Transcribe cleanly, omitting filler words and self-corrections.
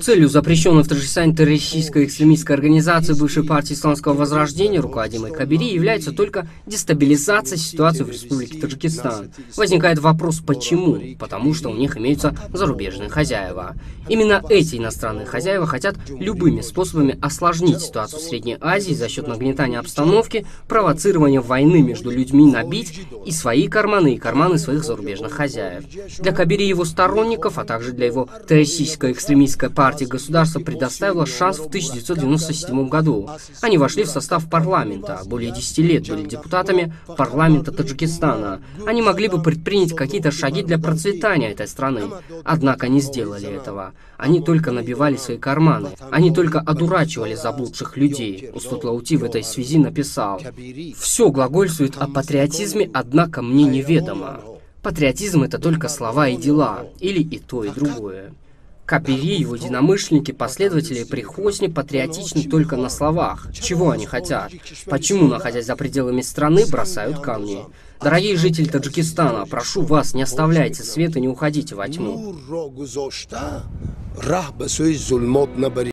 Целью запрещенной в Таджикистане террористической экстремистской организации бывшей партии Исламского возрождения, руководимой Кабири, является только дестабилизация ситуации в Республике Таджикистан. Возникает вопрос, почему? Потому что у них имеются зарубежные хозяева. Именно эти иностранные хозяева хотят любыми способами осложнить ситуацию в Средней Азии за счет нагнетания обстановки, провоцирования войны между людьми, набить и свои карманы, и карманы своих зарубежных хозяев. Для Кабири и его сторонников, а также для его террористической экстремистской партии государство предоставило шанс в 1997 году. Они вошли в состав парламента, более 10 лет были депутатами парламента Таджикистана. Они могли бы предпринять какие-то шаги для процветания этой страны, однако не сделали этого. Они только набивали свои карманы, они только одурачивали заблудших людей. Устут Лаути в этой связи написал: «Все глагольствует о патриотизме, однако мне неведомо. Патриотизм — это только слова и дела, или и то, и другое». Кабири и его единомышленники, последователи при Хосни патриотичны только на словах. Чего они хотят? Почему, находясь за пределами страны, бросают камни? Дорогие жители Таджикистана, прошу вас, не оставляйте свет и не уходите во тьму.